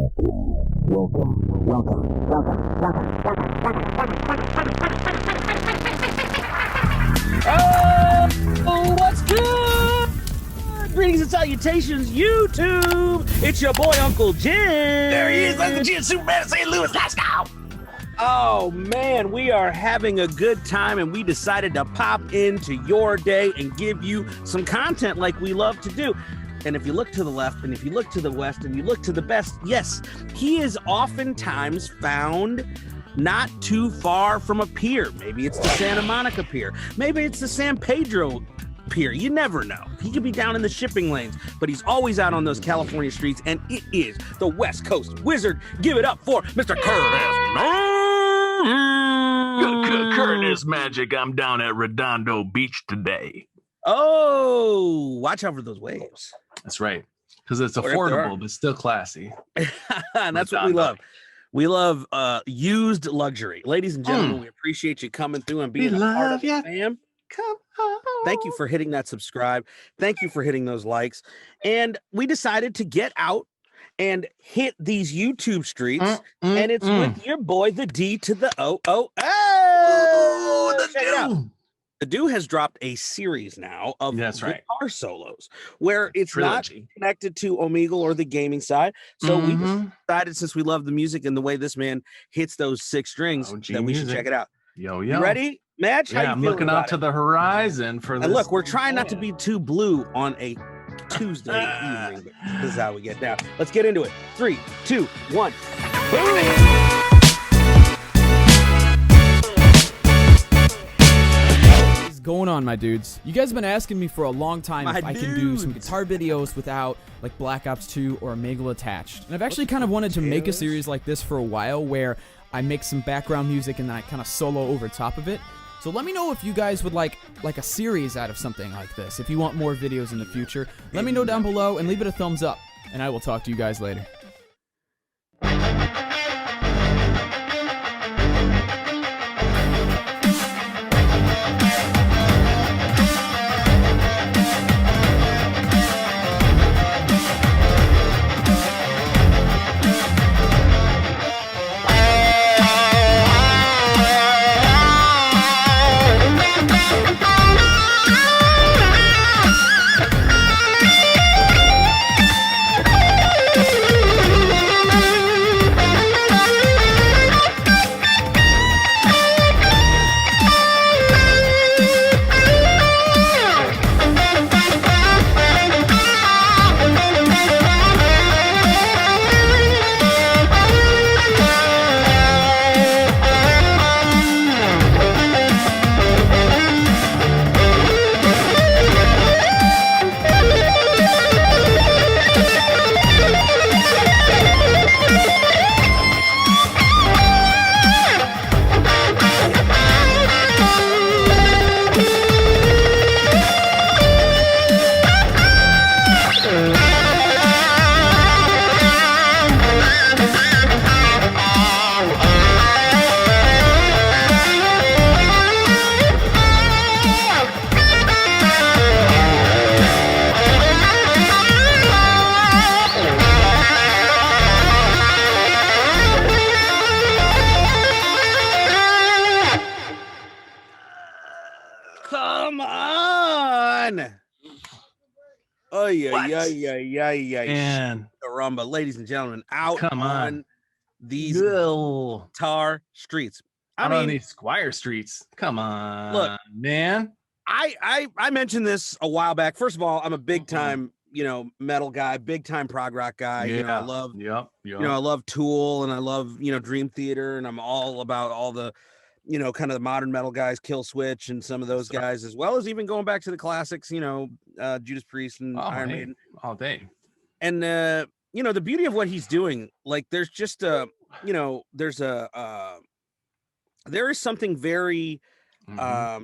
Oh, what's good? Greetings and salutations, YouTube. It's your boy, Uncle Jim. There he is, Uncle Jim, Superman of St. Louis. Let's go. Oh, man, we are having a good time, and we decided to pop into your day and give you some content like we love to do. And if you look to the left, and if you look to the west, and you look to the best, yes, he is oftentimes found not too far from a pier. Maybe it's the Santa Monica Pier. Maybe it's the San Pedro Pier. You never know. He could be down in the shipping lanes, but he's always out on those California streets, and it is the West Coast Wizard. Give it up for Mr. Curtis. Curtis Magic. I'm down at Redondo Beach today. Oh, watch out for those waves. That's right. Because it's affordable, but still classy. And that's what we love. We love used luxury. Ladies and gentlemen, we appreciate you coming through and being a part of the fam. Come on. Thank you for hitting that subscribe. Thank you for hitting those likes. And we decided to get out and hit these YouTube streets. And it's with your boy, the D to the O. The Check it out. Dooo. TheDooo has dropped a series now of guitar solos where it's Trilogy. not connected to Omegle or the gaming side. So we just decided, since we love the music and the way this man hits those six strings, that we should check it out. Yo. You ready, Madge? Yeah, I'm looking out to the horizon for this. And look, we're trying not to be too blue on a Tuesday evening, but this is how we get down. Let's get into it. 3, 2, 1. Boom! Going on, my dudes? You guys have been asking me for a long time if I can do some guitar videos without like Black Ops 2 or Omegle attached. And I've actually kind of wanted to make a series like this for a while where I make some background music and then I kind of solo over top of it. So let me know if you guys would like a series out of something like this. If you want more videos in the future, let me know down below and leave it a thumbs up. And I will talk to you guys later. Come on. Oh, yeah. And The rumba, ladies and gentlemen, out on these guitar streets. Out on these Squire streets. Come on, look, man. I mentioned this a while back. First of all, I'm a big time, metal guy, big time prog rock guy. Yeah. I love, Yep. I love Tool and I love, Dream Theater, and I'm all about all the, kind of the modern metal guys, Kill Switch and some of those guys, as well as even going back to the classics, Judas Priest and Iron Maiden all day. And, the beauty of what he's doing, like there's just there is something very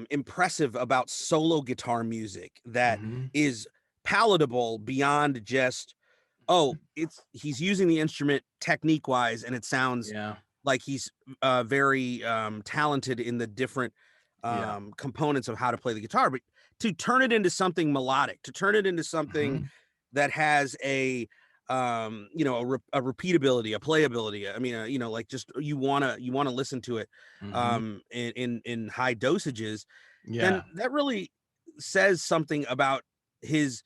impressive about solo guitar music that is palatable beyond just, he's using the instrument technique wise and it sounds like he's very talented in the different components of how to play the guitar, but to turn it into something melodic, to turn it into something that has a you know, a repeatability, a playability. I mean, you know, like just you wanna listen to it in high dosages, then that really says something about his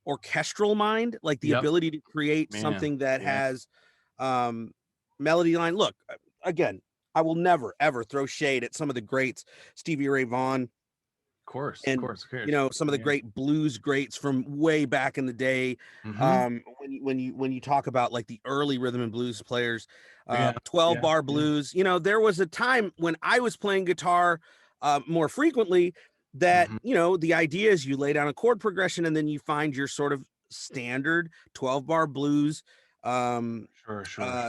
orchestral mind, like the ability to create something that has melody line. Look, again, I will never ever throw shade at some of the greats, Stevie Ray Vaughan, Of course. you know, some of the great blues greats from way back in the day. When you talk about like the early rhythm and blues players, 12 bar blues, you know, there was a time when I was playing guitar more frequently that, you know, the idea is you lay down a chord progression and then you find your sort of standard 12 bar blues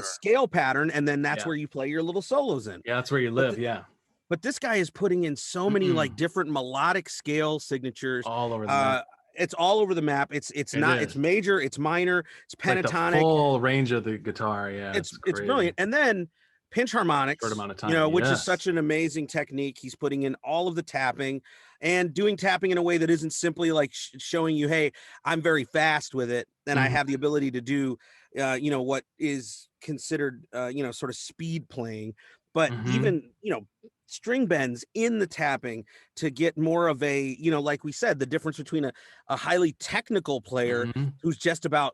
scale pattern, and then that's where you play your little solos in. Yeah, that's where you live. But this guy is putting in so many like different melodic scale signatures all over the map. It's all over the map. It's major, it's minor, it's pentatonic, like the full range of the guitar. It's brilliant. And then pinch harmonics, short amount of time, you know, which is such an amazing technique. He's putting in all of the tapping and doing tapping in a way that isn't simply like showing you, hey, I'm very fast with it and I have the ability to do you know, what is considered you know, sort of speed playing, but even, you know, string bends in the tapping to get more of a, you know, like we said, the difference between a highly technical player who's just about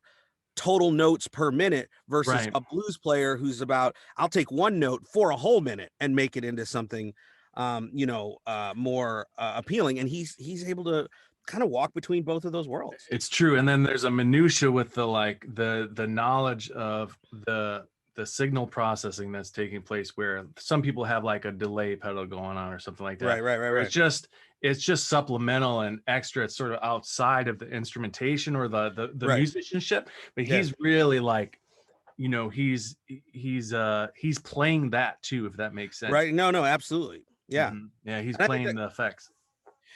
total notes per minute versus a blues player who's about, I'll take one note for a whole minute and make it into something you know, more appealing. And he's able to kind of walk between both of those worlds. It's true. And then there's a minutia with the like the knowledge of the signal processing that's taking place, where some people have like a delay pedal going on or something like that. Right. It's just supplemental and extra. It's sort of outside of the instrumentation or the musicianship, but he's really like, you know, he's playing that too, if that makes sense. Right. No, absolutely. Yeah. Yeah. He's playing the effects.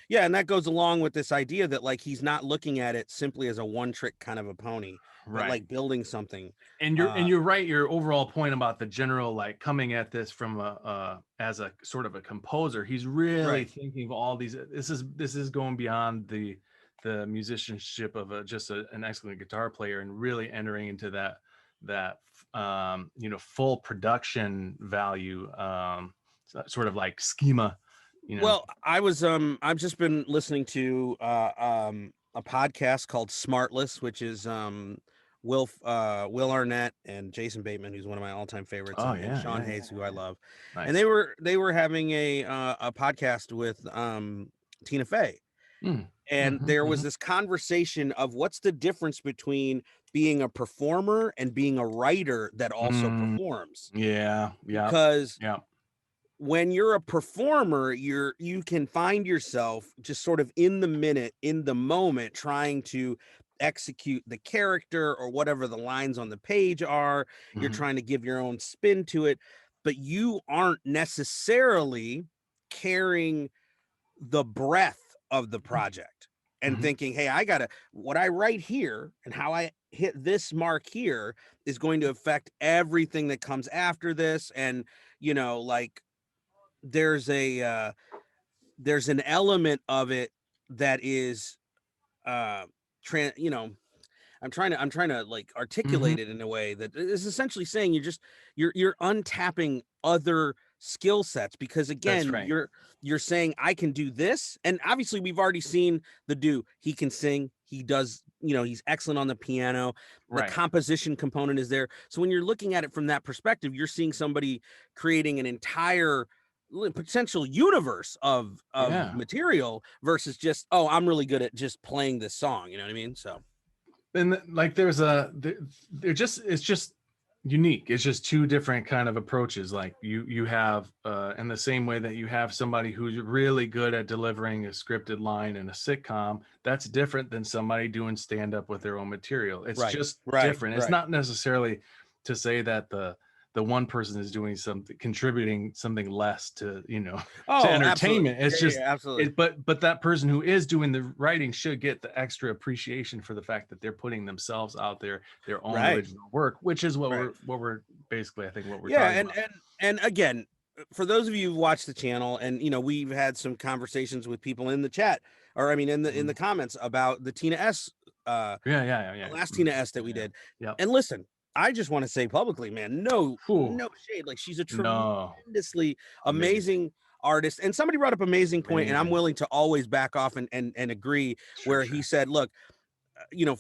Yeah, and that goes along with this idea that like he's not looking at it simply as a one trick kind of a pony, but like building something. And you're right. Your overall point about the general, like coming at this from as a sort of a composer, he's really thinking of all these. This is going beyond the musicianship of just an excellent guitar player, and really entering into that you know, full production value, sort of like schema. You know? Well, I've just been listening to a podcast called Smartless, which is Will Arnett and Jason Bateman, who's one of my all-time favorites, and Sean Hayes, who I love. Nice. And they were having a podcast with Tina Fey. And there was this conversation of what's the difference between being a performer and being a writer that also performs. Because when you're a performer, you can find yourself just sort of in the minute, in the moment, trying to execute the character or whatever the lines on the page are. You're trying to give your own spin to it, but you aren't necessarily carrying the breadth of the project and thinking, hey, what I write here and how I hit this mark here is going to affect everything that comes after this. And, you know, like, there's an element of it that is you know, I'm trying to like articulate it in a way that is essentially saying you're untapping other skill sets, because again, you're saying I can do this, and obviously we've already seen TheDooo. He can sing, he does, you know, he's excellent on the piano, the composition component is there. So when you're looking at it from that perspective, you're seeing somebody creating an entire potential universe of material versus just, oh, I'm really good at just playing this song, you know what I mean? So, and like it's just unique. It's just two different kind of approaches. Like you have in the same way that you have somebody who's really good at delivering a scripted line in a sitcom, that's different than somebody doing stand-up with their own material. It's just different. It's not necessarily to say that the one person is doing something, contributing something less to, you know, to entertainment. It's absolutely. But that person who is doing the writing should get the extra appreciation for the fact that they're putting themselves out there, their own original work, which is what we're basically, I think, what we're talking about. And again, for those of you who've watched the channel, and you know, we've had some conversations with people in the chat, or I mean, in the comments about the Tina S The last Tina S that we did. Yeah. And listen, I just want to say publicly, man, no shade. Like, she's a tremendously amazing artist. And somebody brought up amazing point, and I'm willing to always back off and agree, where he said, look,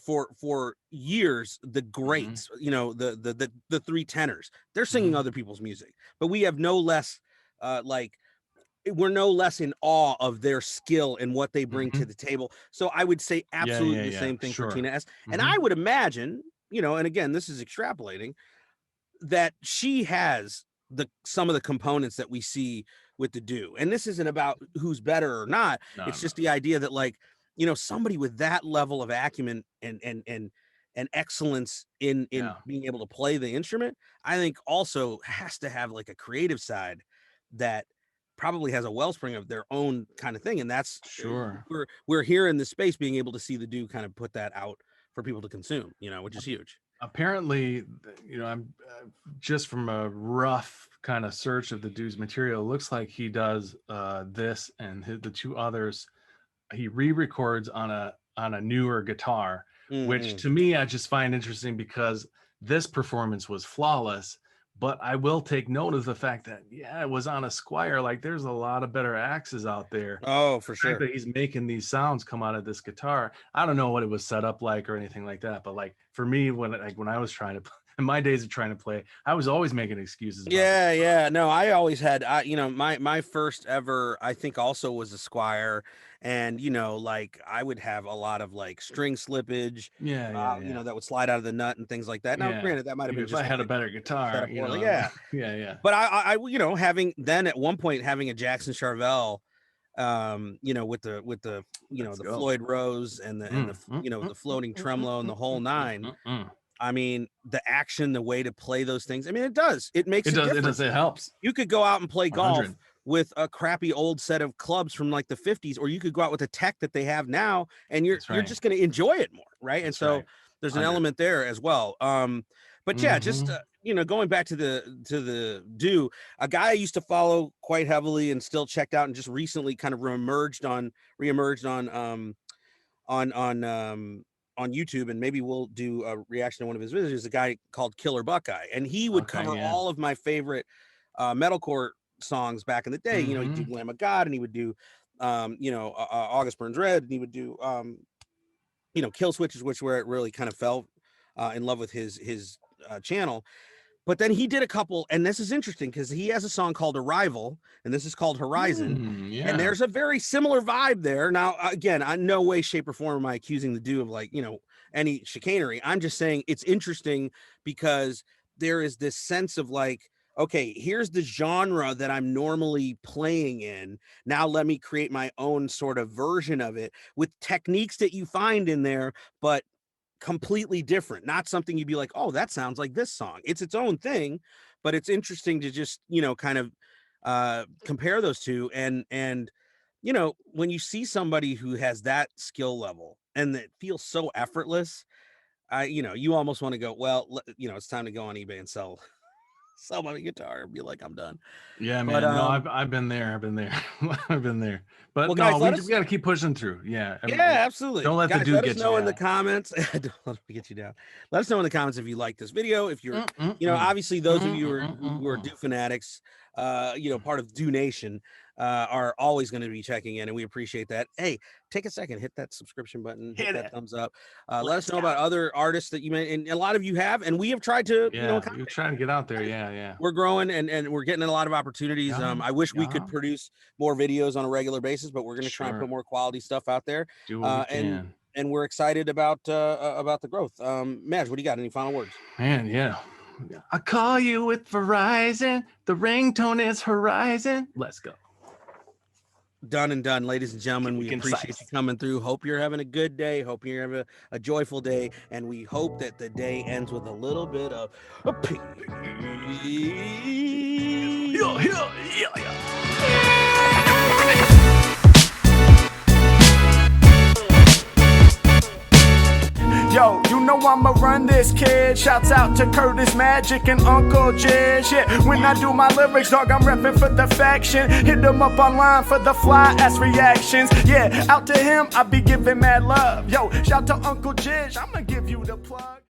for years, the greats, the three tenors, they're singing other people's music, but we have no less we're no less in awe of their skill and what they bring to the table. So I would say absolutely the same thing for Tina S. And I would imagine, and again, this is extrapolating, that she has some of the components that we see with the Dooo. And this isn't about who's better or not. It's just the idea that, like, somebody with that level of acumen and excellence in being able to play the instrument, I think also has to have like a creative side that probably has a wellspring of their own kind of thing. And that's we're here in this space being able to see the Dooo kind of put that out for people to consume, which is huge. Apparently, I'm just from a rough kind of search of the Doo's material, it looks like he does this and the two others, he re-records on a newer guitar, which to me I just find interesting, because this performance was flawless. But I will take note of the fact that, it was on a Squier. Like, there's a lot of better axes out there. Oh, for sure. That he's making these sounds come out of this guitar. I don't know what it was set up like or anything like that. But like, for me, when I was trying to, in my days of trying to play, I was always making excuses. No, I always had, my first ever, I think also was a Squier. And, like, I would have a lot of like string slippage, that would slide out of the nut and things like that. Now, granted, that might have been if I had a better guitar, But I having then at one point having a Jackson Charvel, with the the Floyd Rose and the floating tremolo and the whole nine. I mean, the action, the way to play those things. I mean, it makes it helps. You could go out and play golf with a crappy old set of clubs from like the 50s, or you could go out with the tech that they have now, and you're just going to enjoy it more, right? And so there's an element there as well. But just going back to the Dooo, a guy I used to follow quite heavily and still checked out, and just recently kind of reemerged on YouTube, and maybe we'll do a reaction to one of his videos. A guy called Killer Buckeye, and he would cover all of my favorite metalcore songs back in the day. He'd do Lamb of God, and he would do August Burns Red, and he would do Kill Switches, which where it really kind of fell in love with his channel. But then he did a couple, and this is interesting because he has a song called Arrival, and this is called Horizon. And there's a very similar vibe there. Now, again, in no way, shape, or form am I accusing the Dooo of like, any chicanery. I'm just saying it's interesting because there is this sense of like, okay, here's the genre that I'm normally playing in. Now let me create my own sort of version of it with techniques that you find in there, but completely different. Not something you'd be like, oh, that sounds like this song. It's its own thing, but it's interesting to just, kind of compare those two. And when you see somebody who has that skill level and that feels so effortless, you almost want to go, well, it's time to go on eBay and sell my guitar and be like, I'm done. Yeah, man. No, I've been there. I've been there. But guys, we got to keep pushing through. Yeah. Absolutely. Don't let the Dooo get you down. Let us know in the comments. Don't let me get you down. Let us know in the comments if you like this video. If you're, obviously those of you who are Dooo fanatics, part of Dooo Nation, are always going to be checking in, and we appreciate that. Hey, take a second, hit that subscription button, hit that thumbs up. Let us know about other artists that you may, and a lot of you have, and we have tried to, we're trying to get out there. Yeah. We're growing and we're getting a lot of opportunities. I wish we could produce more videos on a regular basis, but we're going to try and put more quality stuff out there. Do what we can. And we're excited about the growth. Mrgij, what do you got? Any final words? Man, yeah. I call you with Verizon. The ringtone is Horizon. Let's go. Done and done, ladies and gentlemen. We appreciate you coming through. Hope you're having a good day. Hope you're having a joyful day. And we hope that the day ends with a little bit of peace. Yo, you know I'ma run this, kid. Shouts out to Curtis Magic and Uncle Jizz. Yeah, when I do my lyrics, dog, I'm repping for the faction. Hit them up online for the fly ass reactions. Yeah, out to him, I be giving mad love. Yo, shout to Uncle Jizz, I'ma give you the plug.